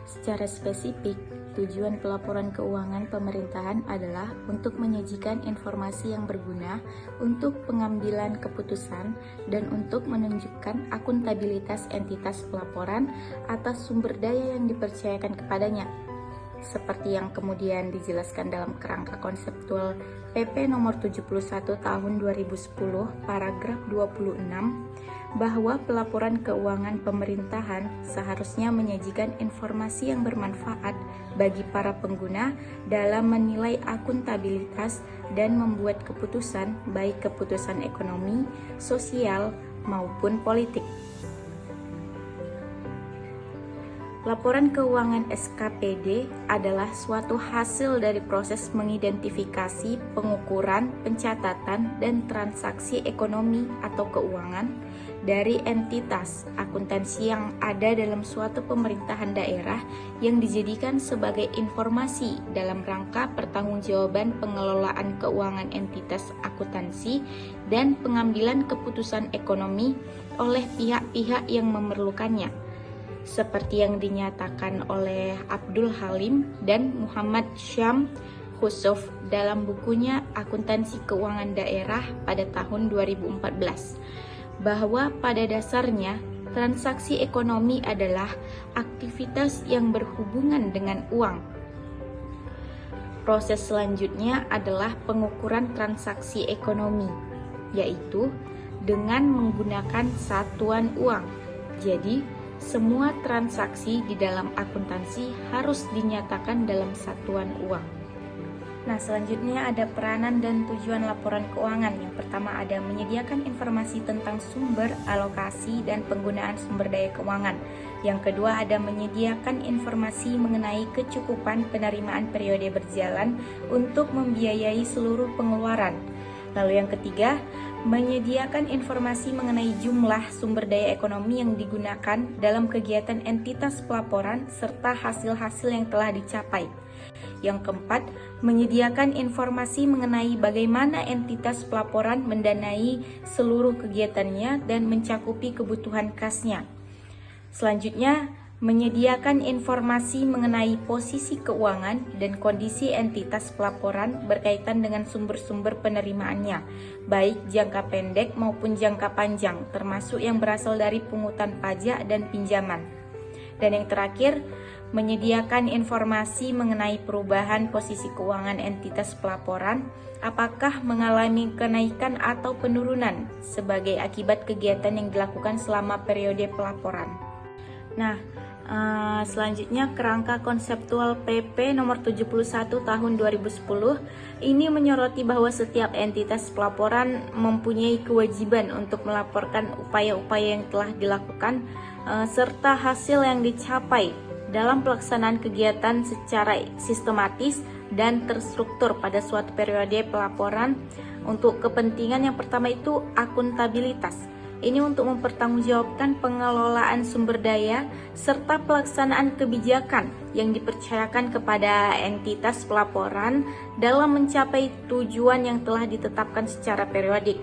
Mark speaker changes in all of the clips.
Speaker 1: Secara spesifik, tujuan pelaporan keuangan pemerintahan adalah untuk menyajikan informasi yang berguna untuk pengambilan keputusan dan untuk menunjukkan akuntabilitas entitas pelaporan atas sumber daya yang dipercayakan kepadanya. Seperti yang kemudian dijelaskan dalam kerangka konseptual PP nomor 71 tahun 2010 paragraf 26, bahwa pelaporan keuangan pemerintahan seharusnya menyajikan informasi yang bermanfaat bagi para pengguna dalam menilai akuntabilitas dan membuat keputusan, baik keputusan ekonomi, sosial, maupun politik. Laporan keuangan SKPD adalah suatu hasil dari proses mengidentifikasi, pengukuran, pencatatan, dan transaksi ekonomi atau keuangan dari entitas akuntansi yang ada dalam suatu pemerintahan daerah yang dijadikan sebagai informasi dalam rangka pertanggungjawaban pengelolaan keuangan entitas akuntansi dan pengambilan keputusan ekonomi oleh pihak-pihak yang memerlukannya, seperti yang dinyatakan oleh Abdul Halim dan Muhammad Syam Khusuf dalam bukunya Akuntansi Keuangan Daerah pada tahun 2014, bahwa pada dasarnya transaksi ekonomi adalah aktivitas yang berhubungan dengan uang. Proses selanjutnya adalah pengukuran transaksi ekonomi, yaitu dengan menggunakan satuan uang. Jadi, semua transaksi di dalam akuntansi harus dinyatakan dalam satuan uang. Nah, selanjutnya ada peranan dan tujuan laporan keuangan. Yang pertama ada menyediakan informasi tentang sumber, alokasi, dan penggunaan sumber daya keuangan. Yang kedua ada menyediakan informasi mengenai kecukupan penerimaan periode berjalan untuk membiayai seluruh pengeluaran. Lalu yang ketiga, menyediakan informasi mengenai jumlah sumber daya ekonomi yang digunakan dalam kegiatan entitas pelaporan serta hasil-hasil yang telah dicapai. Yang keempat, menyediakan informasi mengenai bagaimana entitas pelaporan mendanai seluruh kegiatannya dan mencakupi kebutuhan kasnya. Selanjutnya, menyediakan informasi mengenai posisi keuangan dan kondisi entitas pelaporan berkaitan dengan sumber-sumber penerimaannya, baik jangka pendek maupun jangka panjang, termasuk yang berasal dari pungutan pajak dan pinjaman. Dan yang terakhir, menyediakan informasi mengenai perubahan posisi keuangan entitas pelaporan, apakah mengalami kenaikan atau penurunan sebagai akibat kegiatan yang dilakukan selama periode pelaporan. Nah, selanjutnya kerangka konseptual PP nomor 71 tahun 2010 ini menyoroti bahwa setiap entitas pelaporan mempunyai kewajiban untuk melaporkan upaya-upaya yang telah dilakukan serta hasil yang dicapai dalam pelaksanaan kegiatan secara sistematis dan terstruktur pada suatu periode pelaporan untuk kepentingan yang pertama itu akuntabilitas. Ini untuk mempertanggungjawabkan pengelolaan sumber daya serta pelaksanaan kebijakan yang dipercayakan kepada entitas pelaporan dalam mencapai tujuan yang telah ditetapkan secara periodik.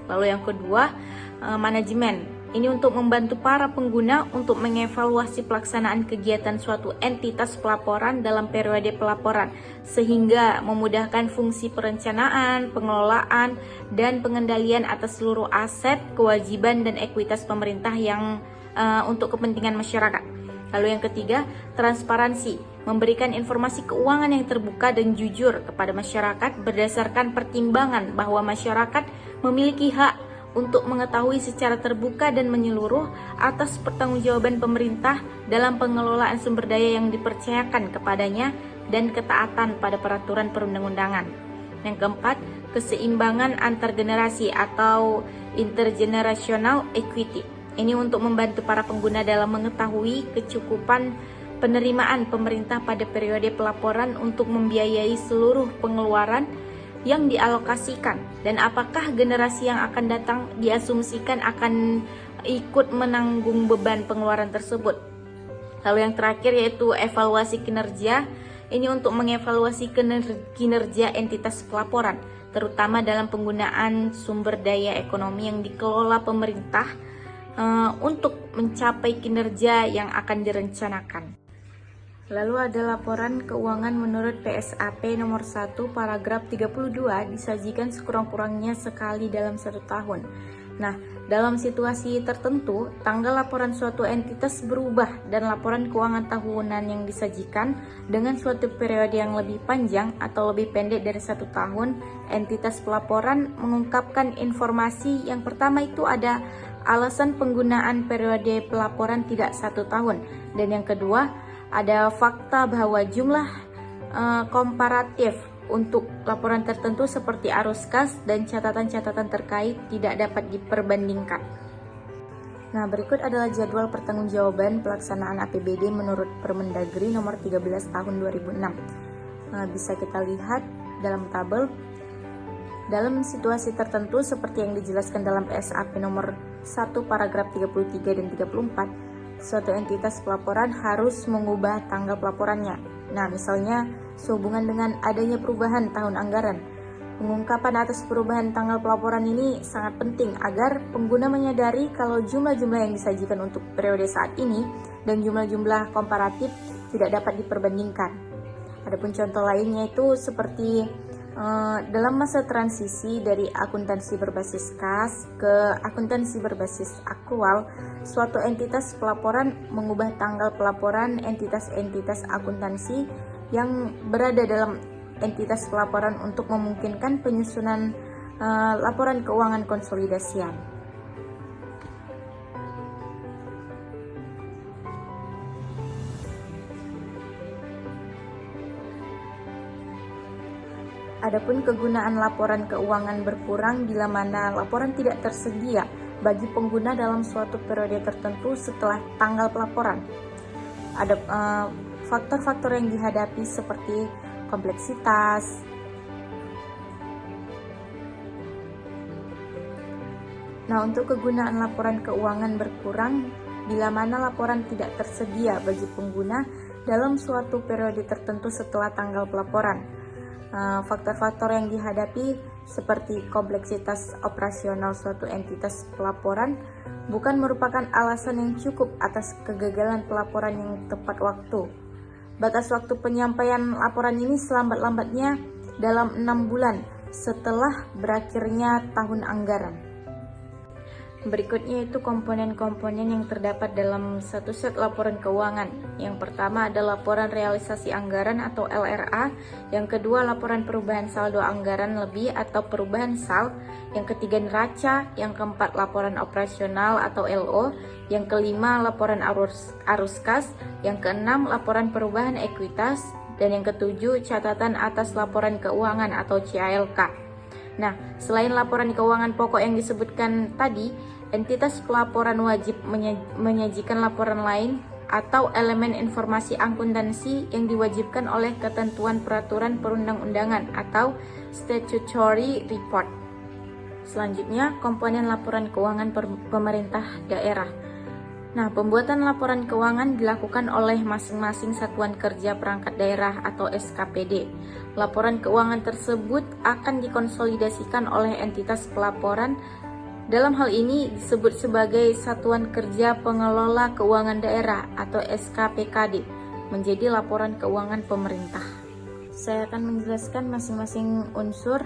Speaker 1: Lalu yang kedua, manajemen. Ini untuk membantu para pengguna untuk mengevaluasi pelaksanaan kegiatan suatu entitas pelaporan dalam periode pelaporan, sehingga memudahkan fungsi perencanaan, pengelolaan, dan pengendalian atas seluruh aset, kewajiban, dan ekuitas pemerintah yang untuk kepentingan masyarakat. Lalu yang ketiga, transparansi. Memberikan informasi keuangan yang terbuka dan jujur kepada masyarakat berdasarkan pertimbangan bahwa masyarakat memiliki hak untuk mengetahui secara terbuka dan menyeluruh atas pertanggungjawaban pemerintah dalam pengelolaan sumber daya yang dipercayakan kepadanya dan ketaatan pada peraturan perundang-undangan. Yang keempat, keseimbangan antar generasi atau intergenerational equity. Ini untuk membantu para pengguna dalam mengetahui kecukupan penerimaan pemerintah pada periode pelaporan untuk membiayai seluruh pengeluaran yang dialokasikan, dan apakah generasi yang akan datang diasumsikan akan ikut menanggung beban pengeluaran tersebut. Lalu yang terakhir yaitu evaluasi kinerja. Ini untuk mengevaluasi kinerja entitas pelaporan, terutama dalam penggunaan sumber daya ekonomi yang dikelola pemerintah untuk mencapai kinerja yang akan direncanakan. Lalu ada laporan keuangan menurut PSAP nomor 1 paragraf 32 disajikan sekurang-kurangnya sekali dalam 1 tahun. Nah, dalam situasi tertentu, tanggal laporan suatu entitas berubah dan laporan keuangan tahunan yang disajikan dengan suatu periode yang lebih panjang atau lebih pendek dari 1 tahun, entitas pelaporan mengungkapkan informasi yang pertama itu ada alasan penggunaan periode pelaporan tidak 1 tahun, dan yang kedua ada fakta bahwa jumlah komparatif untuk laporan tertentu seperti arus kas dan catatan-catatan terkait tidak dapat diperbandingkan. Nah, berikut adalah jadwal pertanggungjawaban pelaksanaan APBD menurut Permendagri nomor 13 tahun 2006. Bisa kita lihat dalam tabel. Dalam situasi tertentu seperti yang dijelaskan dalam PSAP nomor 1 paragraf 33 dan 34, suatu entitas pelaporan harus mengubah tanggal pelaporannya. Nah, misalnya sehubungan dengan adanya perubahan tahun anggaran. Pengungkapan atas perubahan tanggal pelaporan ini sangat penting agar pengguna menyadari kalau jumlah-jumlah yang disajikan untuk periode saat ini dan jumlah-jumlah komparatif tidak dapat diperbandingkan. Adapun contoh lainnya itu seperti dalam masa transisi dari akuntansi berbasis kas ke akuntansi berbasis akrual, suatu entitas pelaporan mengubah tanggal pelaporan entitas-entitas akuntansi yang berada dalam entitas pelaporan untuk memungkinkan penyusunan laporan keuangan konsolidasian. Adapun kegunaan laporan keuangan berkurang bila mana laporan tidak tersedia bagi pengguna dalam suatu periode tertentu setelah tanggal pelaporan. Ada faktor-faktor yang dihadapi seperti kompleksitas, Nah, untuk kegunaan laporan keuangan berkurang bila mana laporan tidak tersedia bagi pengguna dalam suatu periode tertentu setelah tanggal pelaporan. Faktor-faktor yang dihadapi seperti kompleksitas operasional suatu entitas pelaporan bukan merupakan alasan yang cukup atas kegagalan pelaporan yang tepat waktu. Batas waktu penyampaian laporan ini selambat-lambatnya dalam 6 bulan setelah berakhirnya tahun anggaran. Berikutnya itu komponen-komponen yang terdapat dalam satu set laporan keuangan. Yang pertama ada laporan realisasi anggaran atau LRA, yang kedua laporan perubahan saldo anggaran lebih atau perubahan SAL, yang ketiga neraca, yang keempat laporan operasional atau LO, yang kelima laporan arus kas, yang keenam laporan perubahan ekuitas, dan yang ketujuh catatan atas laporan keuangan atau CALK. Nah, selain laporan keuangan pokok yang disebutkan tadi, entitas pelaporan wajib menyajikan laporan lain atau elemen informasi akuntansi yang diwajibkan oleh ketentuan peraturan perundang-undangan atau statutory report. Selanjutnya, komponen laporan keuangan pemerintah daerah. Nah, pembuatan laporan keuangan dilakukan oleh masing-masing satuan kerja perangkat daerah atau SKPD. Laporan keuangan tersebut akan dikonsolidasikan oleh entitas pelaporan. Dalam hal ini disebut sebagai Satuan Kerja Pengelola Keuangan Daerah atau SKPKD, menjadi laporan keuangan pemerintah. Saya akan menjelaskan masing-masing unsur.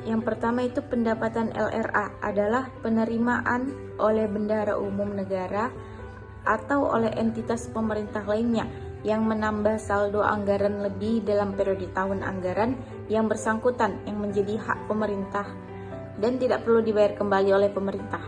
Speaker 1: Yang pertama itu pendapatan LRA adalah penerimaan oleh bendahara umum negara atau oleh entitas pemerintah lainnya yang menambah saldo anggaran lebih dalam periode tahun anggaran yang bersangkutan yang menjadi hak pemerintah dan tidak perlu dibayar kembali oleh pemerintah.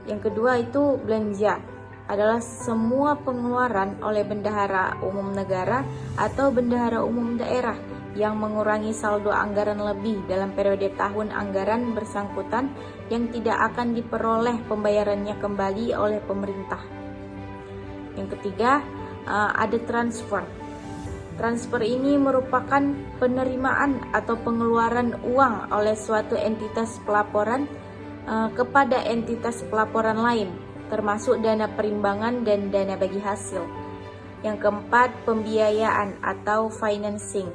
Speaker 1: Yang kedua itu belanja adalah semua pengeluaran oleh bendahara umum negara atau bendahara umum daerah yang mengurangi saldo anggaran lebih dalam periode tahun anggaran bersangkutan yang tidak akan diperoleh pembayarannya kembali oleh pemerintah. Yang ketiga, ada transfer. Transfer ini merupakan penerimaan atau pengeluaran uang oleh suatu entitas pelaporan kepada entitas pelaporan lain, termasuk dana perimbangan dan dana bagi hasil. Yang keempat, pembiayaan atau financing.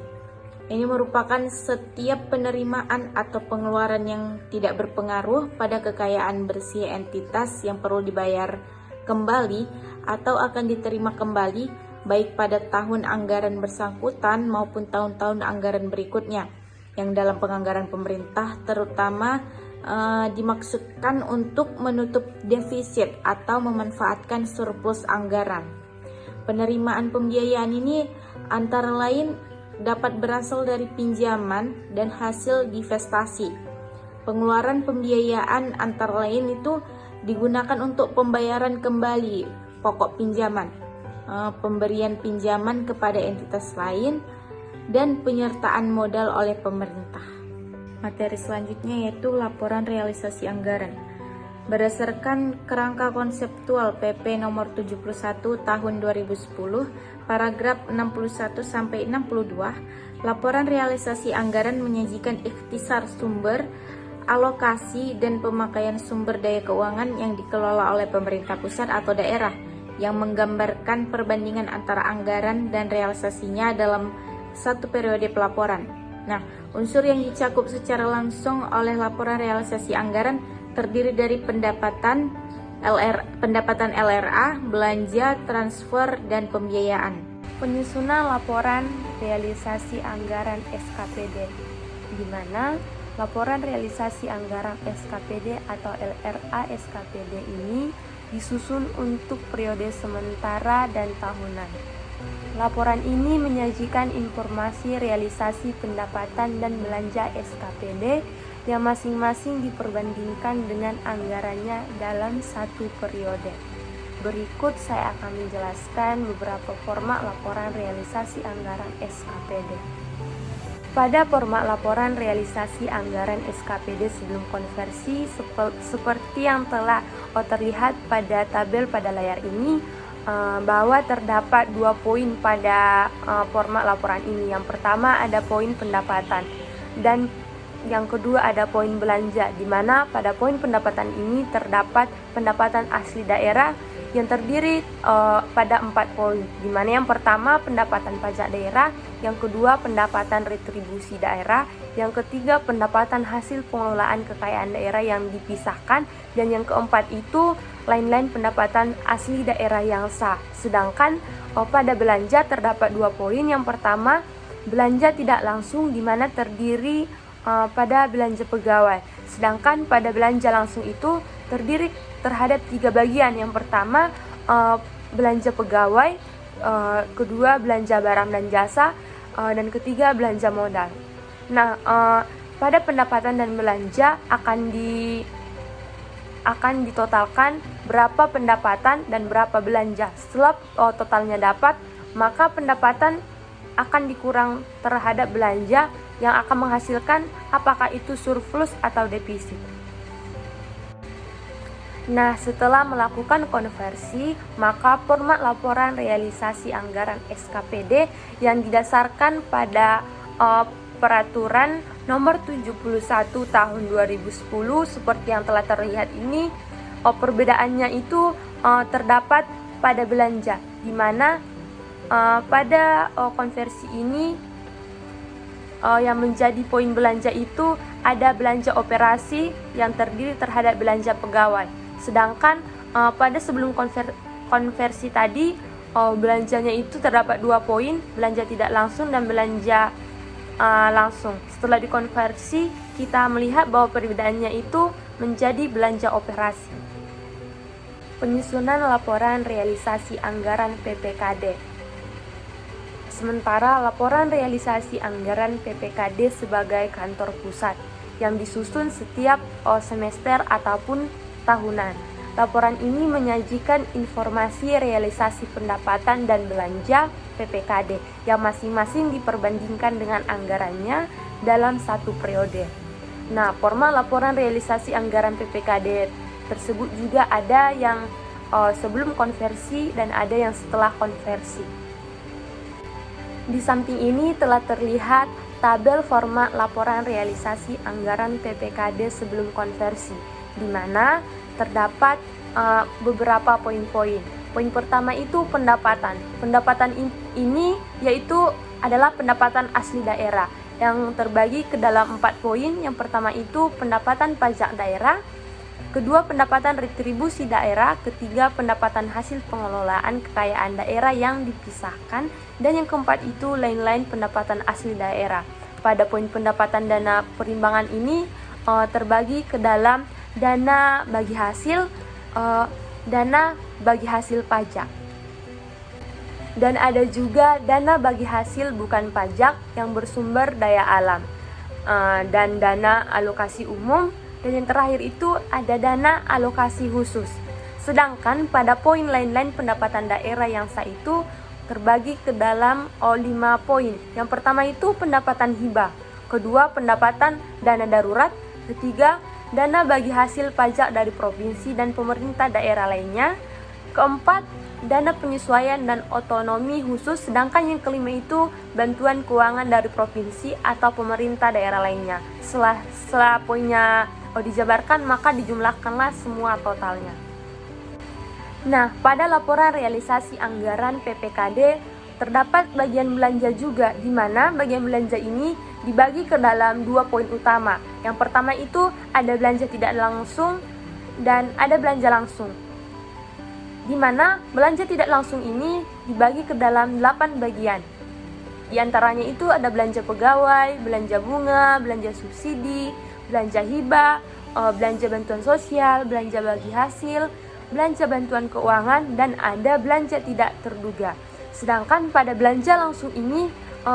Speaker 1: Ini merupakan setiap penerimaan atau pengeluaran yang tidak berpengaruh pada kekayaan bersih entitas yang perlu dibayar kembali atau akan diterima kembali baik pada tahun anggaran bersangkutan maupun tahun-tahun anggaran berikutnya, yang dalam penganggaran pemerintah terutama dimaksudkan untuk menutup defisit atau memanfaatkan surplus anggaran. Penerimaan pembiayaan ini antara lain dapat berasal dari pinjaman dan hasil divestasi. Pengeluaran pembiayaan antara lain itu digunakan untuk pembayaran kembali pokok pinjaman, pemberian pinjaman kepada entitas lain, dan penyertaan modal oleh pemerintah. Materi selanjutnya yaitu laporan realisasi anggaran. Berdasarkan kerangka konseptual PP nomor 71 tahun 2010, paragraf 61 sampai 62, laporan realisasi anggaran menyajikan ikhtisar sumber, alokasi dan pemakaian sumber daya keuangan yang dikelola oleh pemerintah pusat atau daerah, yang menggambarkan perbandingan antara anggaran dan realisasinya dalam satu periode pelaporan. Nah, unsur yang dicakup secara langsung oleh laporan realisasi anggaran terdiri dari pendapatan LRA, belanja, transfer, dan pembiayaan.
Speaker 2: Penyusunan laporan realisasi anggaran SKPD, di mana laporan realisasi anggaran SKPD atau LRA SKPD ini disusun untuk periode sementara dan tahunan. Laporan ini menyajikan informasi realisasi pendapatan dan belanja SKPD yang masing-masing diperbandingkan dengan anggarannya dalam satu periode. Berikut saya akan menjelaskan beberapa format laporan realisasi anggaran SKPD. Pada format laporan realisasi anggaran SKPD sebelum konversi seperti yang telah terlihat pada tabel pada layar ini, bahwa terdapat 2 poin pada format laporan ini. Yang pertama ada poin pendapatan dan yang kedua ada poin belanja, di mana pada poin pendapatan ini terdapat pendapatan asli daerah yang terdiri pada 4 poin, di mana yang pertama pendapatan pajak daerah, yang kedua pendapatan retribusi daerah, yang ketiga pendapatan hasil pengelolaan kekayaan daerah yang dipisahkan, dan yang keempat itu lain-lain pendapatan asli daerah yang sah. Sedangkan pada belanja terdapat 2 poin. Yang pertama belanja tidak langsung, di mana terdiri pada belanja pegawai, sedangkan pada belanja langsung itu terdiri terhadap 3 bagian. Yang pertama belanja pegawai, kedua belanja barang dan jasa, dan ketiga belanja modal. Nah, pada pendapatan dan belanja akan ditotalkan berapa pendapatan dan berapa belanja. Setelah totalnya dapat, maka pendapatan akan dikurang terhadap belanja yang akan menghasilkan apakah itu surplus atau defisit. Nah, setelah melakukan konversi, maka format laporan realisasi anggaran SKPD yang didasarkan pada peraturan nomor 71 tahun 2010 seperti yang telah terlihat ini, perbedaannya itu terdapat pada belanja, di mana pada konversi ini yang menjadi poin belanja itu ada belanja operasi yang terdiri terhadap belanja pegawai. Sedangkan pada sebelum konversi tadi, belanjanya itu terdapat 2 poin, belanja tidak langsung dan belanja langsung. Setelah dikonversi, kita melihat bahwa perbedaannya itu menjadi belanja operasi. Penyusunan laporan realisasi anggaran PPKD. Sementara laporan realisasi anggaran PPKD sebagai kantor pusat yang disusun setiap semester ataupun tahunan. Laporan ini menyajikan informasi realisasi pendapatan dan belanja PPKD yang masing-masing diperbandingkan dengan anggarannya dalam satu periode. Nah, format laporan realisasi anggaran PPKD tersebut juga ada yang sebelum konversi dan ada yang setelah konversi. Di samping ini telah terlihat tabel format laporan realisasi anggaran PPKD sebelum konversi, di mana terdapat beberapa poin-poin. Poin pertama itu pendapatan. Pendapatan ini yaitu adalah pendapatan asli daerah yang terbagi ke dalam 4 poin. Yang pertama itu pendapatan pajak daerah, kedua pendapatan retribusi daerah, ketiga pendapatan hasil pengelolaan kekayaan daerah yang dipisahkan, dan yang keempat itu lain-lain pendapatan asli daerah. Pada poin pendapatan dana perimbangan ini terbagi ke dalam dana bagi hasil, dana bagi hasil pajak, dan ada juga dana bagi hasil bukan pajak yang bersumber daya alam, dan dana alokasi umum, dan yang terakhir itu ada dana alokasi khusus. Sedangkan pada poin lain-lain pendapatan daerah yang sah itu terbagi ke dalam 5 poin. Yang pertama itu pendapatan hibah, kedua pendapatan dana darurat, ketiga dana bagi hasil pajak dari provinsi dan pemerintah daerah lainnya, keempat dana penyesuaian dan otonomi khusus, sedangkan yang kelima itu bantuan keuangan dari provinsi atau pemerintah daerah lainnya. Setelah poinnya dijabarkan, maka dijumlahkanlah semua totalnya. Nah, pada laporan realisasi anggaran PPKD terdapat bagian belanja juga, di mana bagian belanja ini dibagi ke dalam 2 poin utama. Yang pertama itu ada belanja tidak langsung dan ada belanja langsung, di mana belanja tidak langsung ini dibagi ke dalam 8 bagian. Di antaranya itu ada belanja pegawai, belanja bunga, belanja subsidi, belanja hibah, belanja bantuan sosial, belanja bagi hasil, belanja bantuan keuangan, dan ada belanja tidak terduga. Sedangkan pada belanja langsung ini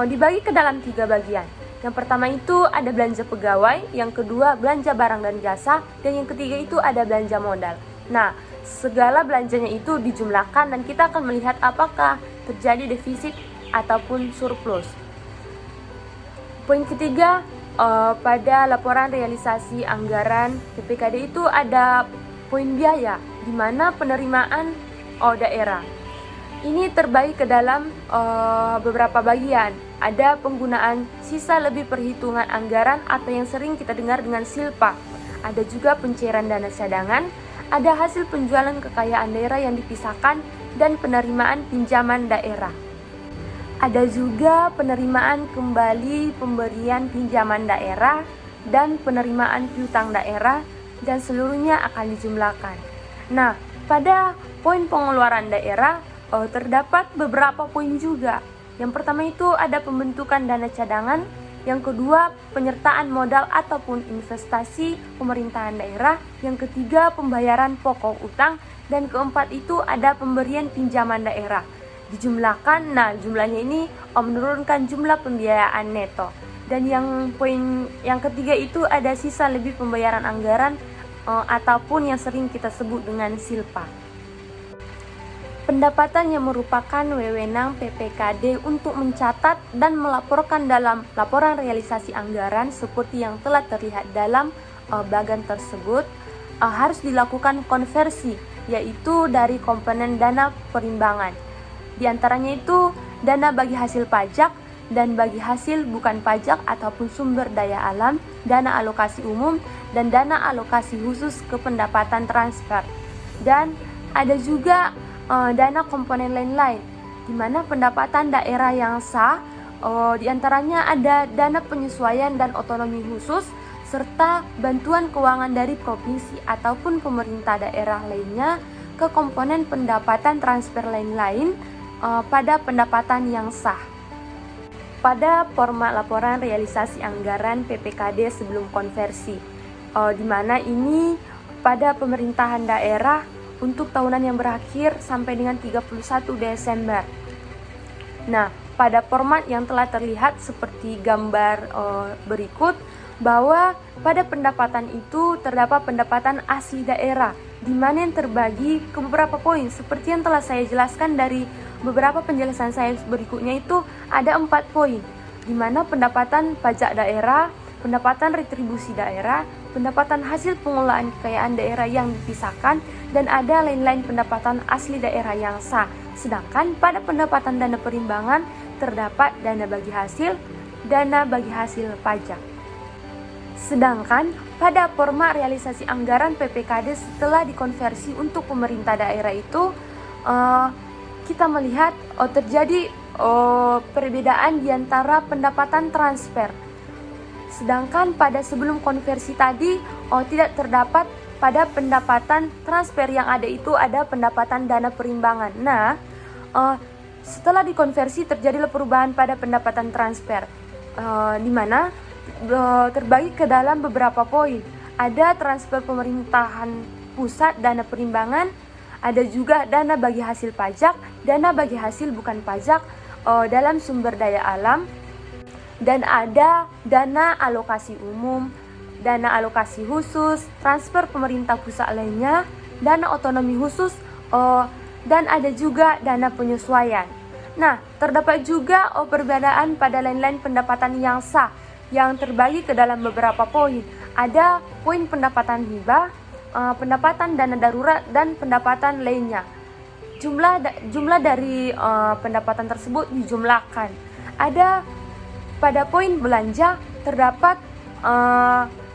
Speaker 2: dibagi ke dalam 3 bagian. Yang pertama itu ada belanja pegawai, yang kedua belanja barang dan jasa, dan yang ketiga itu ada belanja modal. Nah, segala belanjanya itu dijumlahkan dan kita akan melihat apakah terjadi defisit ataupun surplus. Poin ketiga, pada laporan realisasi anggaran PPKD itu ada poin biaya, di mana penerimaan daerah. Ini terbagi ke dalam beberapa bagian. Ada penggunaan sisa lebih perhitungan anggaran atau yang sering kita dengar dengan silpa. Ada juga pencairan dana cadangan, ada hasil penjualan kekayaan daerah yang dipisahkan, dan penerimaan pinjaman daerah. Ada juga penerimaan kembali pemberian pinjaman daerah dan penerimaan piutang daerah, dan seluruhnya akan dijumlahkan. Nah, pada poin pengeluaran daerah terdapat beberapa poin juga. Yang pertama itu ada pembentukan dana cadangan, yang kedua penyertaan modal ataupun investasi pemerintahan daerah, yang ketiga pembayaran pokok utang, dan keempat itu ada pemberian pinjaman daerah. Dijumlahkan, nah jumlahnya ini menurunkan jumlah pembiayaan neto. Dan yang poin yang ketiga itu ada sisa lebih pembayaran anggaran ataupun yang sering kita sebut dengan silpa. Pendapatan yang merupakan wewenang PPKD untuk mencatat dan melaporkan dalam laporan realisasi anggaran seperti yang telah terlihat dalam bagan tersebut harus dilakukan konversi, yaitu dari komponen dana perimbangan. Di antaranya itu dana bagi hasil pajak dan bagi hasil bukan pajak ataupun sumber daya alam, dana alokasi umum, dan dana alokasi khusus ke pendapatan transfer. Dan ada juga dana komponen lain-lain, di mana pendapatan daerah yang sah, di antaranya ada dana penyesuaian dan otonomi khusus, serta bantuan keuangan dari provinsi ataupun pemerintah daerah lainnya ke komponen pendapatan transfer lain-lain pada pendapatan yang sah. Pada format laporan realisasi anggaran PPKD sebelum konversi, di mana ini pada pemerintahan daerah untuk tahunan yang berakhir sampai dengan 31 Desember. Nah, pada format yang telah terlihat seperti gambar berikut, bahwa pada pendapatan itu terdapat pendapatan asli daerah, di mana yang terbagi ke beberapa poin. Seperti yang telah saya jelaskan dari beberapa penjelasan saya berikutnya itu ada 4 poin, di mana pendapatan pajak daerah, pendapatan retribusi daerah, pendapatan hasil pengelolaan kekayaan daerah yang dipisahkan, dan ada lain-lain pendapatan asli daerah yang sah. Sedangkan pada pendapatan dana perimbangan terdapat dana bagi hasil, dana bagi hasil pajak. Sedangkan pada format realisasi anggaran PPKD setelah dikonversi untuk pemerintah daerah itu kita melihat terjadi perbedaan di antara pendapatan transfer. Sedangkan pada sebelum konversi tadi tidak terdapat pada pendapatan transfer yang ada itu ada pendapatan dana perimbangan. Nah, setelah dikonversi terjadilah perubahan pada pendapatan transfer, di mana terbagi ke dalam beberapa poin. Ada transfer pemerintahan pusat dana perimbangan, ada juga dana bagi hasil pajak, dana bagi hasil bukan pajak dalam sumber daya alam, dan ada dana alokasi umum, dana alokasi khusus, transfer pemerintah pusat lainnya, dana otonomi khusus, dan ada juga dana penyesuaian. Nah, terdapat juga perbedaan pada lain-lain pendapatan yang sah yang terbagi ke dalam beberapa poin. Ada poin pendapatan hibah, pendapatan dana darurat, dan pendapatan lainnya. Jumlah dari pendapatan tersebut dijumlahkan. Ada pada poin belanja terdapat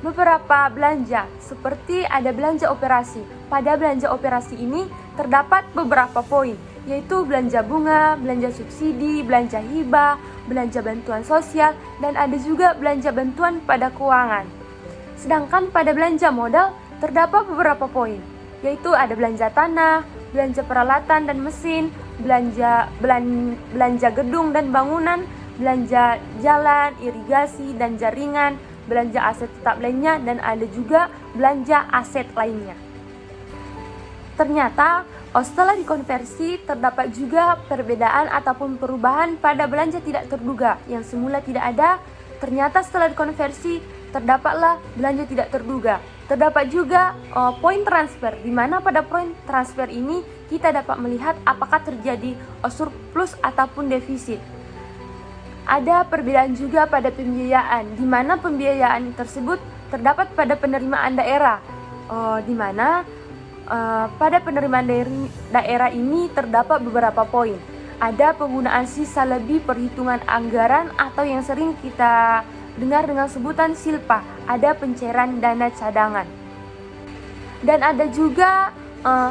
Speaker 2: beberapa belanja, seperti ada belanja operasi. Pada belanja operasi ini terdapat beberapa poin, yaitu belanja bunga, belanja subsidi, belanja hibah, belanja bantuan sosial, dan ada juga belanja bantuan pada keuangan. Sedangkan pada belanja modal terdapat beberapa poin, yaitu ada belanja tanah, belanja peralatan dan mesin, belanja gedung dan bangunan, belanja jalan, irigasi dan jaringan, belanja aset tetap lainnya, dan ada juga belanja aset lainnya. Ternyata setelah dikonversi terdapat juga perbedaan ataupun perubahan pada belanja tidak terduga yang semula tidak ada. Ternyata setelah dikonversi terdapatlah belanja tidak terduga. Terdapat juga poin transfer, di mana pada poin transfer ini kita dapat melihat apakah terjadi surplus ataupun defisit. Ada perbedaan juga pada pembiayaan, di mana pembiayaan tersebut terdapat pada penerimaan daerah, di mana pada penerimaan daerah ini terdapat beberapa poin. Ada penggunaan sisa lebih perhitungan anggaran atau yang sering kita dengar dengan sebutan silpa, ada pencairan dana cadangan. Dan ada juga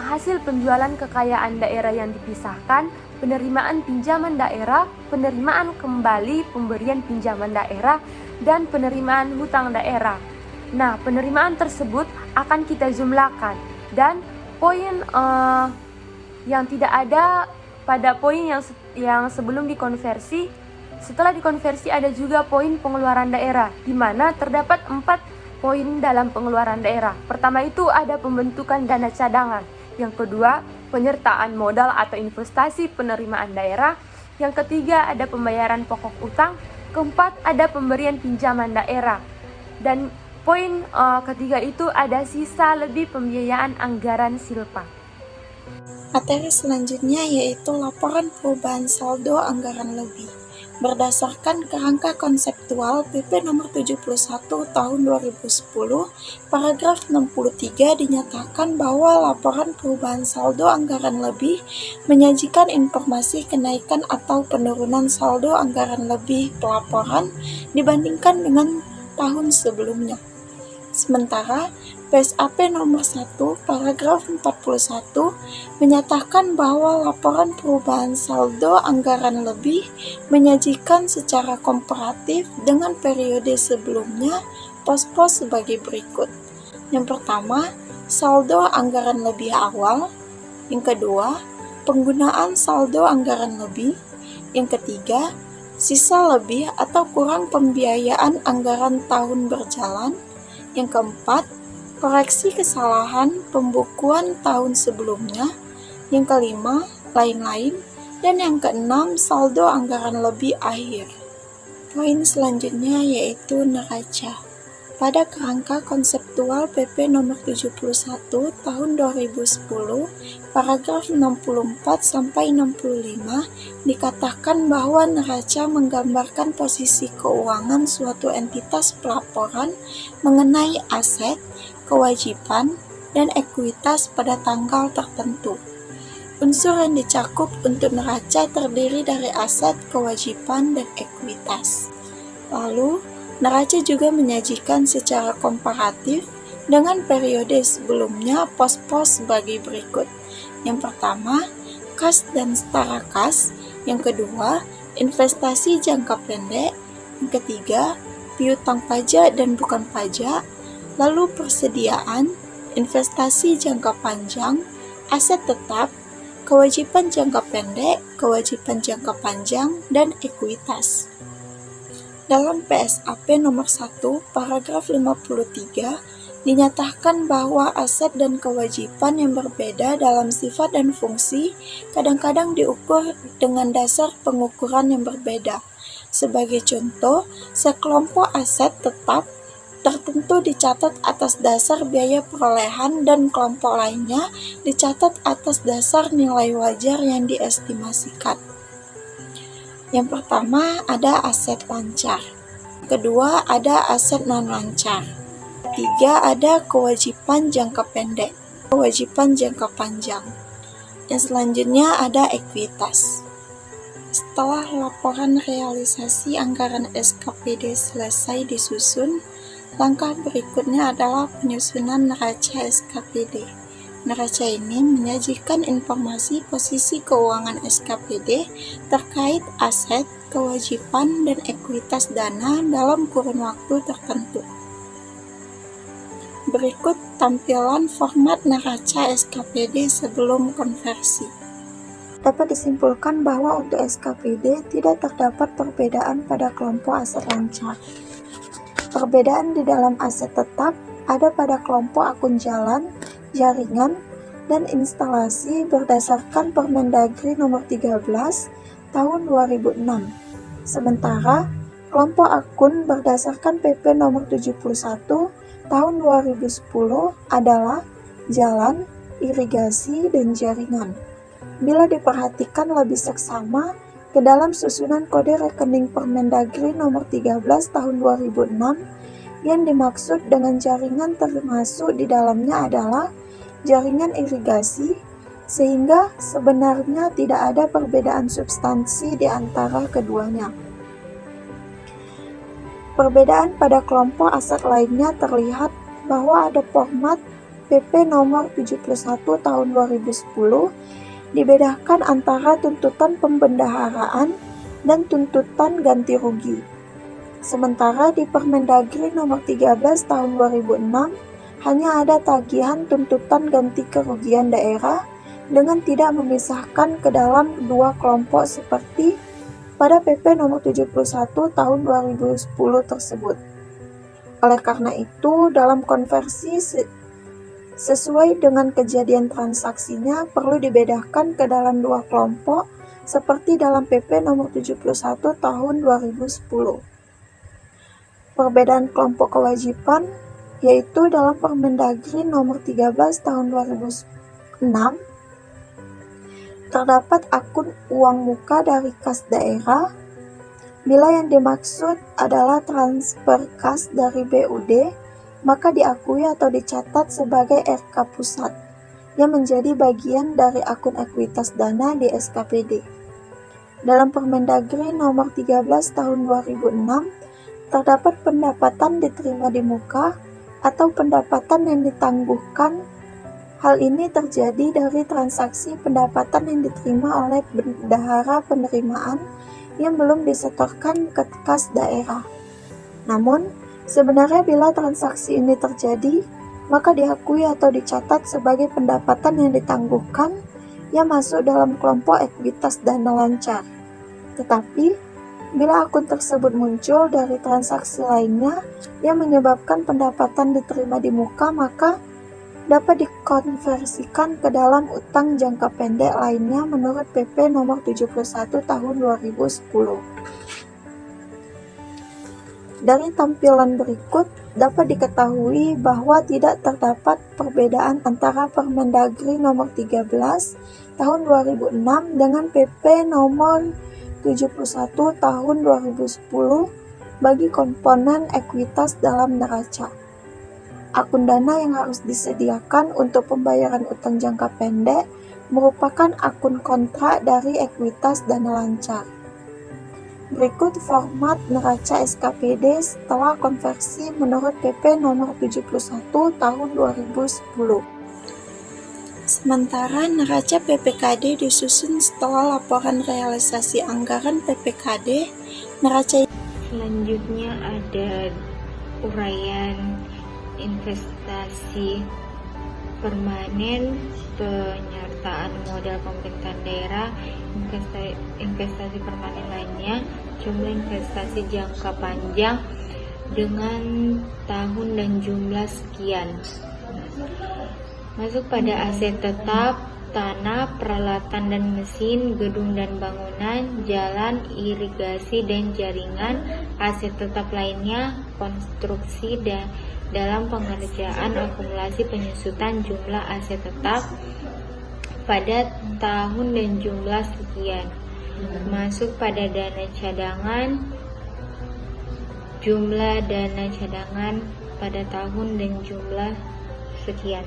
Speaker 2: hasil penjualan kekayaan daerah yang dipisahkan, penerimaan pinjaman daerah, penerimaan kembali pemberian pinjaman daerah, dan penerimaan hutang daerah. Nah, penerimaan tersebut akan kita jumlahkan, dan poin yang tidak ada pada poin yang sebelum dikonversi. Setelah dikonversi ada juga poin pengeluaran daerah, di mana terdapat 4 poin dalam pengeluaran daerah. Pertama itu ada pembentukan dana cadangan. Yang kedua, penyertaan modal atau investasi penerimaan daerah. Yang ketiga, ada pembayaran pokok utang. Keempat, ada pemberian pinjaman daerah. Dan poin ketiga itu ada sisa lebih pembiayaan anggaran silpa.
Speaker 3: Materi selanjutnya yaitu laporan perubahan saldo anggaran lebih. Berdasarkan kerangka konseptual PP nomor 71 tahun 2010, paragraf 63 dinyatakan bahwa laporan perubahan saldo anggaran lebih menyajikan informasi kenaikan atau penurunan saldo anggaran lebih pelaporan dibandingkan dengan tahun sebelumnya. Sementara PSAP nomor 1 paragraf 41 menyatakan bahwa laporan perubahan saldo anggaran lebih menyajikan secara komparatif dengan periode sebelumnya pos-pos sebagai berikut. Yang pertama, saldo anggaran lebih awal. Yang kedua, penggunaan saldo anggaran lebih. Yang ketiga, sisa lebih atau kurang pembiayaan anggaran tahun berjalan. Yang keempat, koreksi kesalahan pembukuan tahun sebelumnya. Yang kelima, lain-lain. Dan yang keenam, saldo anggaran lebih akhir. Poin selanjutnya yaitu neraca. Pada kerangka konseptual PP nomor 71 tahun 2010, paragraf 64 sampai 65 dikatakan bahwa neraca menggambarkan posisi keuangan suatu entitas pelaporan mengenai aset, kewajiban, dan ekuitas pada tanggal tertentu. Unsur yang dicakup untuk neraca terdiri dari aset, kewajiban, dan ekuitas. Lalu, neraca juga menyajikan secara komparatif dengan periode sebelumnya pos-pos sebagai berikut. Yang pertama, kas dan setara kas. Yang kedua, investasi jangka pendek. Yang ketiga, piutang pajak dan bukan pajak. Lalu persediaan. investasi jangka panjang, aset tetap, kewajiban jangka pendek, kewajiban jangka panjang, dan ekuitas. Dalam PSAP nomor 1, paragraf 53, dinyatakan bahwa aset dan kewajiban yang berbeda dalam sifat dan fungsi kadang-kadang diukur dengan dasar pengukuran yang berbeda. Sebagai contoh, sekelompok aset tetap tertentu dicatat atas dasar biaya perolehan dan kelompok lainnya dicatat atas dasar nilai wajar yang diestimasikan. Yang pertama ada aset lancar, kedua ada aset non-lancar, ketiga ada kewajiban jangka pendek, kewajiban jangka panjang, yang selanjutnya ada ekuitas. Setelah laporan realisasi anggaran SKPD selesai disusun, langkah berikutnya adalah penyusunan neraca SKPD. Neraca ini menyajikan informasi posisi keuangan SKPD terkait aset, kewajiban, dan ekuitas dana dalam kurun waktu tertentu. Berikut tampilan format neraca SKPD sebelum konversi. Dapat disimpulkan bahwa untuk SKPD tidak terdapat perbedaan pada kelompok aset lancar. Perbedaan di dalam aset tetap ada pada kelompok akun jalan, jaringan, dan instalasi berdasarkan Permendagri nomor 13 tahun 2006. Sementara kelompok akun berdasarkan PP nomor 71 tahun 2010 adalah jalan, irigasi, dan jaringan. Bila diperhatikan lebih seksama, ke dalam susunan kode rekening Permendagri nomor 13 tahun 2006, yang dimaksud dengan jaringan termasuk di dalamnya adalah jaringan irigasi, sehingga sebenarnya tidak ada perbedaan substansi di antara keduanya. Perbedaan pada kelompok aset lainnya terlihat bahwa ada format PP nomor 71 tahun 2010 dibedakan antara tuntutan pembendaharaan dan tuntutan ganti rugi. Sementara di Permendagri nomor 13 tahun 2006 hanya ada tagihan tuntutan ganti kerugian daerah dengan tidak memisahkan ke dalam dua kelompok seperti pada PP nomor 71 tahun 2010 tersebut. Oleh karena itu, dalam konversi sesuai dengan kejadian transaksinya perlu dibedakan ke dalam dua kelompok seperti dalam PP nomor 71 tahun 2010. Perbedaan kelompok kewajiban yaitu dalam Permendagri nomor 13 tahun 2006 terdapat akun uang muka dari kas daerah bila yang dimaksud adalah transfer kas dari BUD, maka diakui atau dicatat sebagai RK pusat yang menjadi bagian dari akun ekuitas dana di SKPD. Dalam Permendagri nomor 13 tahun 2006 terdapat pendapatan diterima di muka atau pendapatan yang ditangguhkan. Hal ini terjadi dari transaksi pendapatan yang diterima oleh bendahara penerimaan yang belum disetorkan ke kas daerah. Namun, sebenarnya bila transaksi ini terjadi, maka diakui atau dicatat sebagai pendapatan yang ditangguhkan yang masuk dalam kelompok ekuitas dana lancar. Tetapi, bila akun tersebut muncul dari transaksi lainnya yang menyebabkan pendapatan diterima di muka, maka dapat dikonversikan ke dalam utang jangka pendek lainnya menurut PP nomor 71 tahun 2010. Dari tampilan berikut dapat diketahui bahwa tidak terdapat perbedaan antara Permendagri nomor 13 tahun 2006 dengan PP nomor 71 tahun 2010 bagi komponen ekuitas dalam neraca. Akun dana yang harus disediakan untuk pembayaran utang jangka pendek merupakan akun kontrak dari ekuitas dana lancar. Berikut format neraca SKPD setelah konversi menurut PP nomor 71 tahun 2010. Sementara neraca PPKD disusun setelah laporan realisasi anggaran PPKD, neraca
Speaker 1: Selanjutnya ada uraian investasi permanen, penyertaan modal pemerintahan daerah, investasi permanen lainnya, jumlah investasi jangka panjang dengan tahun dan jumlah sekian. Masuk pada aset tetap, tanah, peralatan dan mesin, gedung dan bangunan, jalan, irigasi dan jaringan. Aset tetap lainnya, konstruksi dan dalam pengerjaan akumulasi penyusutan jumlah aset tetap pada tahun dan jumlah sekian. Masuk pada dana cadangan, jumlah dana cadangan pada tahun dan jumlah sekian.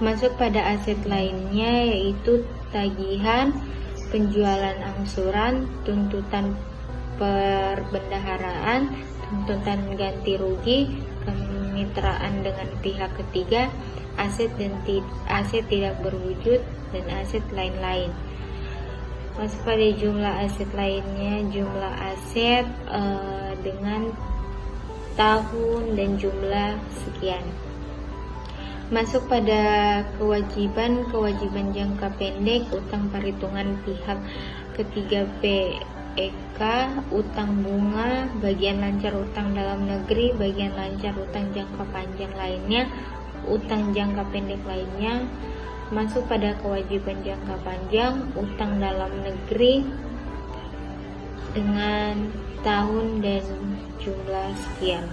Speaker 1: Masuk pada aset lainnya yaitu tagihan, penjualan angsuran, tuntutan perbendaharaan, tuntutan ganti rugi, kemitraan dengan pihak ketiga, aset tidak berwujud, dan aset lain-lain. Masuk pada jumlah aset lainnya, jumlah aset dengan tahun dan jumlah sekian. Masuk pada kewajiban jangka pendek, utang perhitungan pihak ketiga PEK, utang bunga, bagian lancar utang dalam negeri, bagian lancar utang jangka panjang lainnya, utang jangka pendek lainnya. Masuk pada kewajiban jangka panjang, utang dalam negeri dengan tahun dan jumlah sekian.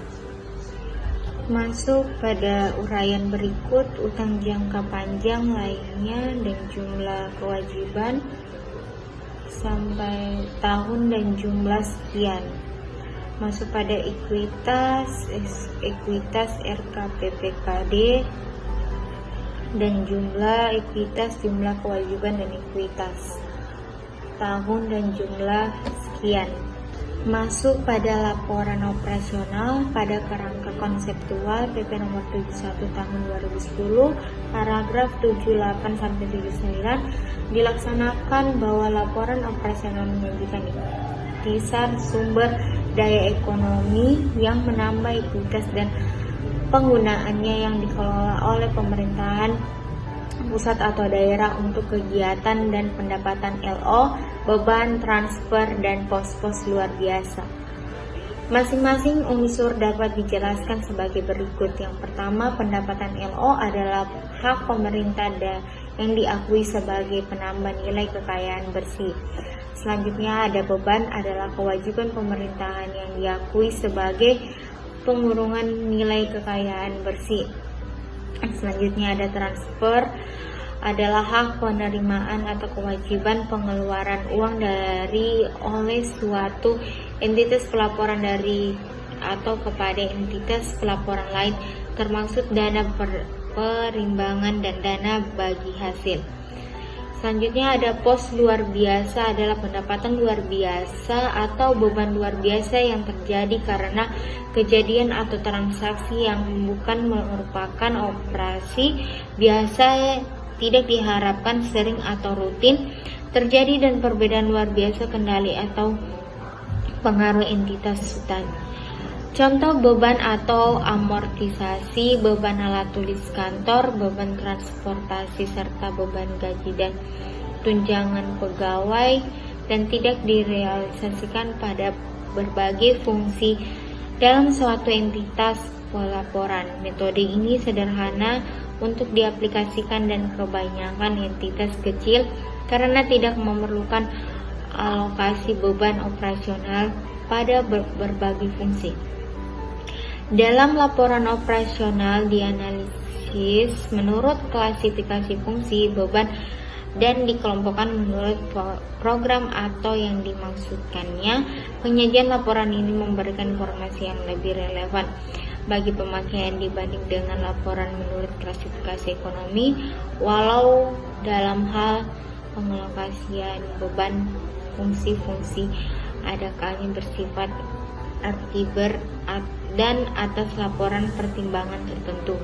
Speaker 1: Masuk pada uraian berikut, utang jangka panjang lainnya dan jumlah kewajiban sampai tahun dan jumlah sekian. Masuk pada ekuitas RKPPKD dan jumlah ekuitas, jumlah kewajiban dan ekuitas tahun dan jumlah sekian. Masuk pada laporan operasional pada kerangka konseptual PP nomor 71 tahun 2010 paragraf 78 sampai 79 dilaksanakan bahwa laporan operasional menyajikan intisar sumber daya ekonomi yang menambah ekuitas dan penggunaannya yang dikelola oleh pemerintahan pusat atau daerah untuk kegiatan dan pendapatan LO, beban, transfer, dan pos-pos luar biasa. Masing-masing unsur dapat dijelaskan sebagai berikut. Yang pertama, pendapatan LO adalah hak pemerintah yang diakui sebagai penambah nilai kekayaan bersih. Selanjutnya ada beban, adalah kewajiban pemerintahan yang diakui sebagai pengurungan nilai kekayaan bersih. Selanjutnya ada transfer, adalah hak penerimaan atau kewajiban pengeluaran uang dari oleh suatu entitas pelaporan dari atau kepada entitas pelaporan lain, termasuk dana perimbangan dan dana bagi hasil. Selanjutnya ada pos luar biasa, adalah pendapatan luar biasa atau beban luar biasa yang terjadi karena kejadian atau transaksi yang bukan merupakan operasi biasa, tidak diharapkan sering atau rutin terjadi, dan perbedaan luar biasa kendali atau pengaruh entitas tadi. Contoh beban atau amortisasi, beban alat tulis kantor, beban transportasi, serta beban gaji dan tunjangan pegawai, dan tidak direalisasikan pada berbagai fungsi dalam suatu entitas pelaporan. Metode ini sederhana untuk diaplikasikan dan kebanyakan entitas kecil karena tidak memerlukan alokasi beban operasional pada berbagai fungsi. Dalam laporan operasional dianalisis menurut klasifikasi fungsi beban dan dikelompokkan menurut program atau yang dimaksudkannya. Penyajian laporan ini memberikan informasi yang lebih relevan bagi pemakaian dibanding dengan laporan menurut klasifikasi ekonomi, walau dalam hal pengalokasian beban fungsi-fungsi ada kalanya bersifat artiber dan atas laporan pertimbangan tertentu.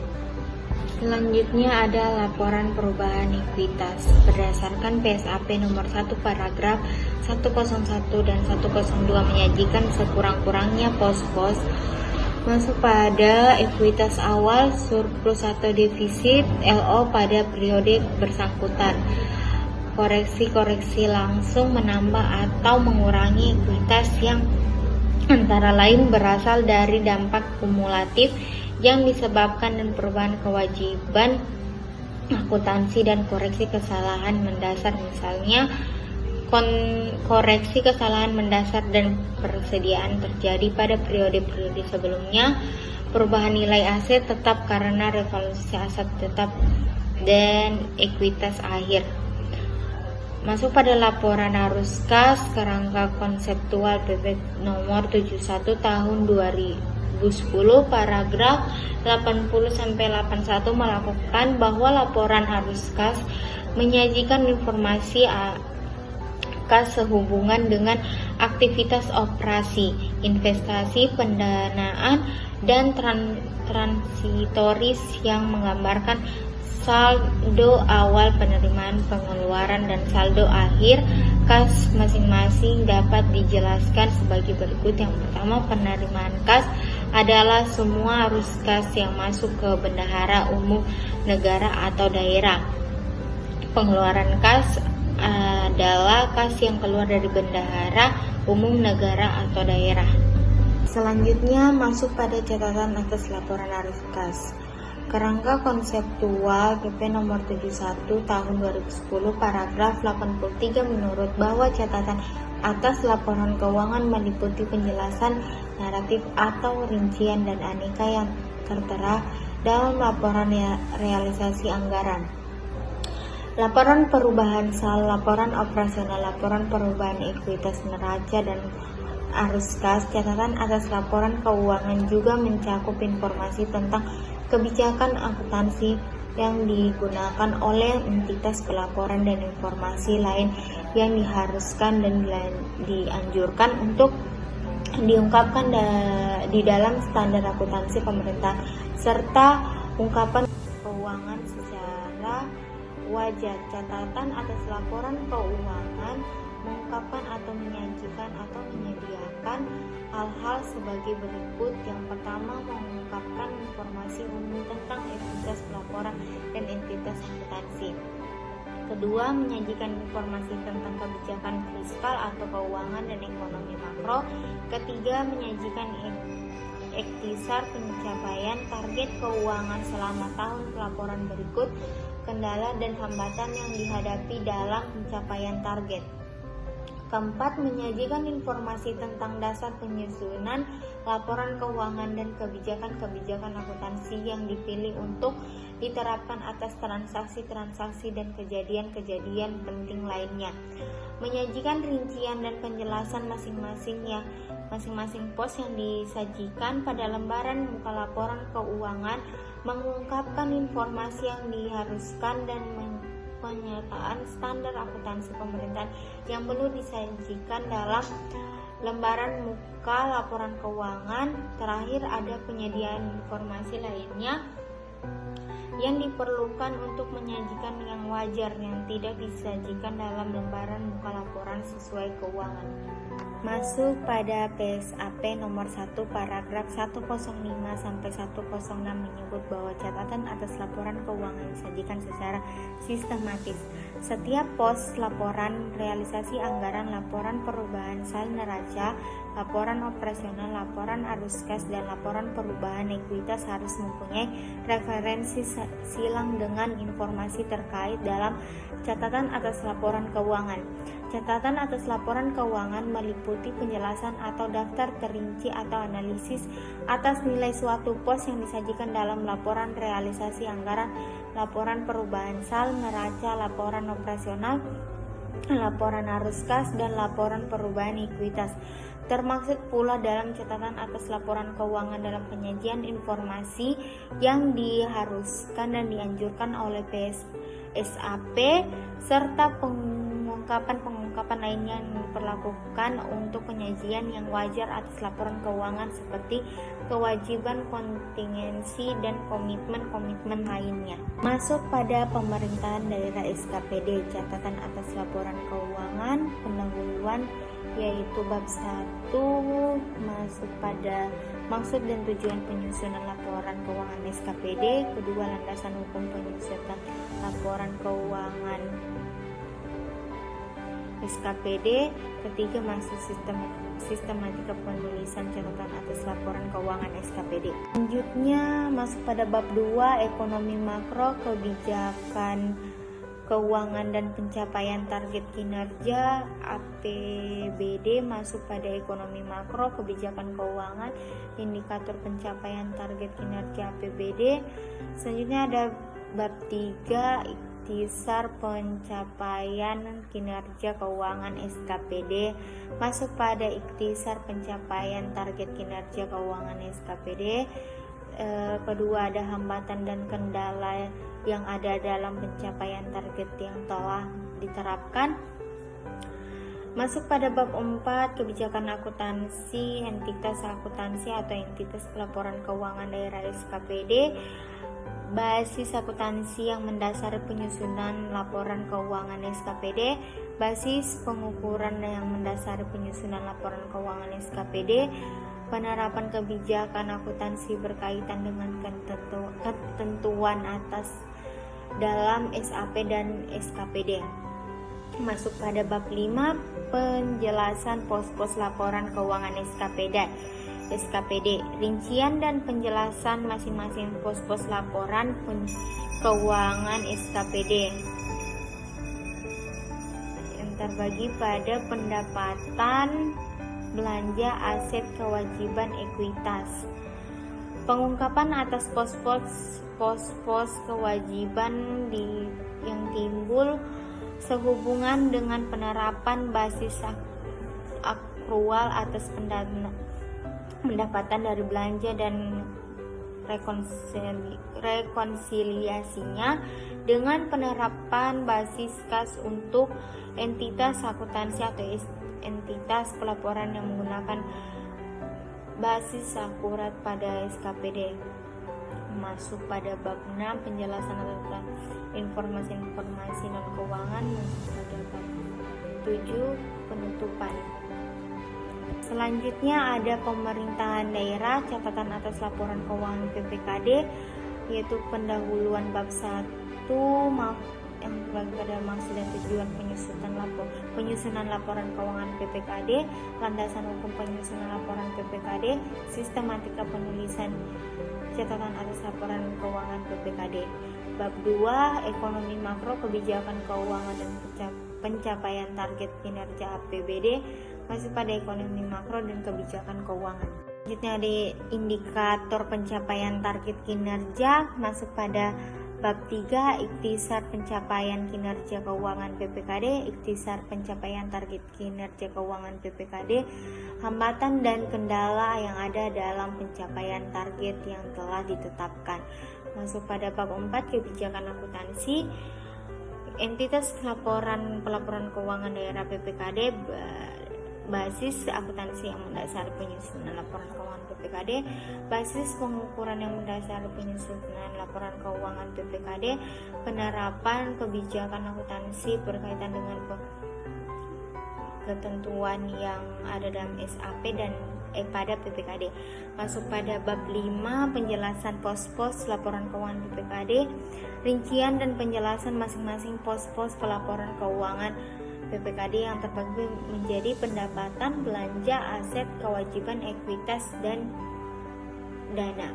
Speaker 1: Selanjutnya ada laporan perubahan ekuitas berdasarkan PSAP nomor 1 paragraf 101 dan 102 menyajikan sekurang-kurangnya pos-pos Masuk pada ekuitas awal, surplus atau defisit, LO pada periode bersangkutan. Koreksi-koreksi langsung menambah atau mengurangi ekuitas yang antara lain berasal dari dampak kumulatif yang disebabkan dan perubahan kewajiban akuntansi dan koreksi kesalahan mendasar, misalnya koreksi kesalahan mendasar dan persediaan terjadi pada periode-periode sebelumnya, perubahan nilai aset tetap karena revaluasi aset tetap, dan ekuitas akhir. Masuk pada laporan arus kas, kerangka konseptual PP nomor 71 tahun 2010 paragraf 80-81 melakukan bahwa laporan arus kas menyajikan informasi kas sehubungan dengan aktivitas operasi, investasi, pendanaan, dan transitoris yang menggambarkan saldo awal, penerimaan, pengeluaran, dan saldo akhir kas masing-masing dapat dijelaskan sebagai berikut. Yang pertama, penerimaan kas adalah semua arus kas yang masuk ke bendahara umum negara atau daerah. Pengeluaran kas adalah kas yang keluar dari bendahara umum negara atau daerah. Selanjutnya masuk pada catatan atas laporan arus kas. Kerangka konseptual PP nomor 71 tahun 2010 paragraf 83 menurut bahwa catatan atas laporan keuangan meliputi penjelasan, naratif atau rincian dan aneka yang tertera dalam laporan realisasi anggaran. Laporan perubahan sal, laporan operasional, laporan perubahan ekuitas neraca, dan arus kas. Catatan atas laporan keuangan juga mencakup informasi tentang kebijakan akuntansi yang digunakan oleh entitas pelaporan dan informasi lain yang diharuskan dan dianjurkan untuk diungkapkan di dalam standar akuntansi pemerintah, serta ungkapan keuangan secara wajar. Catatan atas laporan keuangan mengungkapkan atau menyajikan atau menyediakan hal-hal sebagai berikut. Yang pertama, mengungkapkan informasi umum tentang entitas pelaporan dan entitas akuntansi. Kedua, menyajikan informasi tentang kebijakan fiskal atau keuangan dan ekonomi makro. Ketiga, menyajikan ikhtisar pencapaian target keuangan selama tahun pelaporan berikut, kendala dan hambatan yang dihadapi dalam pencapaian target. Keempat, menyajikan informasi tentang dasar penyusunan laporan keuangan dan kebijakan-kebijakan akuntansi yang dipilih untuk diterapkan atas transaksi-transaksi dan kejadian-kejadian penting lainnya. Menyajikan rincian dan penjelasan masing-masing pos yang disajikan pada lembaran muka laporan keuangan, mengungkapkan informasi yang diharuskan dan penyataan standar akuntansi pemerintahan yang perlu disajikan dalam lembaran muka laporan keuangan. Terakhir, ada penyediaan informasi lainnya yang diperlukan untuk menyajikan yang wajar yang tidak disajikan dalam lembaran muka laporan sesuai keuangan. Masuk pada PSAP nomor 1 paragraf 105 sampai 106 menyebut bahwa catatan atas laporan keuangan disajikan secara sistematis. Setiap pos laporan realisasi anggaran, laporan perubahan sal neraca, laporan operasional, laporan arus kas, dan laporan perubahan ekuitas harus mempunyai referensi silang dengan informasi terkait dalam catatan atas laporan keuangan. Catatan atas laporan keuangan meliputi penjelasan atau daftar terinci atau analisis atas nilai suatu pos yang disajikan dalam laporan realisasi anggaran, laporan perubahan sal neraca, laporan operasional, laporan arus kas, dan laporan perubahan ekuitas. Termaksud pula dalam catatan atas laporan keuangan dalam penyajian informasi yang diharuskan dan dianjurkan oleh PSAP serta pengungkapan lainnya yang diperlakukan untuk penyajian yang wajar atas laporan keuangan seperti kewajiban kontingensi dan komitmen lainnya. Masuk pada pemerintahan daerah SKPD, catatan atas laporan keuangan, pendahuluan yaitu bab 1 masuk pada maksud dan tujuan penyusunan laporan keuangan SKPD, kedua landasan hukum penyusunan laporan keuangan SKPD, ketiga masuk sistematika penulisan catatan atas laporan keuangan SKPD. Selanjutnya masuk pada bab 2 ekonomi makro, kebijakan keuangan dan pencapaian target kinerja APBD, masuk pada ekonomi makro, kebijakan keuangan, indikator pencapaian target kinerja APBD. Selanjutnya ada bab 3 ikhtisar pencapaian kinerja keuangan SKPD, masuk pada ikhtisar pencapaian target kinerja keuangan SKPD. Kedua ada hambatan dan kendala yang ada dalam pencapaian target yang telah diterapkan. Masuk pada bab 4 kebijakan akuntansi, entitas akuntansi atau entitas pelaporan keuangan daerah SKPD, basis akuntansi yang mendasari penyusunan laporan keuangan SKPD, basis pengukuran yang mendasari penyusunan laporan keuangan SKPD, penerapan kebijakan akuntansi berkaitan dengan ketentuan atas dalam SAP dan SKPD. Masuk pada bab 5 penjelasan pos-pos laporan keuangan SKPD, rincian dan penjelasan masing-masing pos-pos laporan keuangan SKPD yang terbagi pada pendapatan, belanja, aset, kewajiban, ekuitas. Pengungkapan atas pos-pos kewajiban yang timbul sehubungan dengan penerapan basis akrual atas pendapatan dari belanja dan rekonsiliasinya dengan penerapan basis kas untuk entitas akuntansi atau entitas pelaporan yang menggunakan basis akurat pada SKPD. Masuk pada bab 6 penjelasan tentang informasi non keuangan. Masuk pada bab 7 penutupan. Selanjutnya ada pemerintahan daerah, catatan atas laporan keuangan PPKD, yaitu pendahuluan bab 1 yang terbagi pada maksud dan tujuan penyusunan laporan keuangan PPKD, landasan hukum penyusunan laporan PPKD, sistematika penulisan catatan atas laporan keuangan PPKD. Bab 2 ekonomi makro, kebijakan keuangan dan pencapaian target kinerja APBD, masuk pada ekonomi makro dan kebijakan keuangan. Selanjutnya ada indikator pencapaian target kinerja, masuk pada bab 3 ikhtisar pencapaian kinerja keuangan PPKD, ikhtisar pencapaian target kinerja keuangan PPKD, hambatan dan kendala yang ada dalam pencapaian target yang telah ditetapkan. Masuk pada bab 4 kebijakan akuntansi, entitas pelaporan keuangan daerah PPKD, basis akuntansi yang mendasari penyusunan laporan keuangan PPKD, basis pengukuran yang mendasari penyusunan laporan keuangan PPKD, penerapan kebijakan akuntansi berkaitan dengan ketentuan yang ada dalam SAP dan pada PPKD. Masuk pada bab 5 penjelasan pos-pos laporan keuangan PPKD, rincian dan penjelasan masing-masing pos-pos pelaporan keuangan PPKD yang terbagi menjadi pendapatan, belanja, aset, kewajiban, ekuitas, dan dana.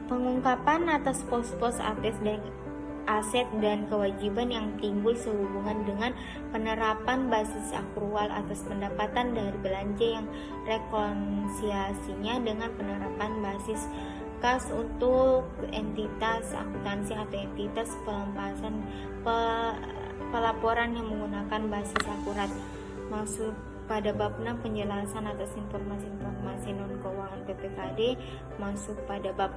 Speaker 1: Pengungkapan atas pos-pos aset dan kewajiban yang timbul sehubungan dengan penerapan basis akrual atas pendapatan dari belanja yang rekonsiliasinya dengan penerapan basis kas untuk entitas akuntansi atau entitas pelaporan yang menggunakan basis akurat. Masuk pada bab 6 penjelasan atas informasi non keuangan PPKD, masuk pada bab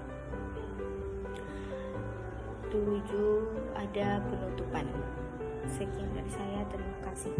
Speaker 1: 7 ada penutupan. Sekian dari saya, terima kasih.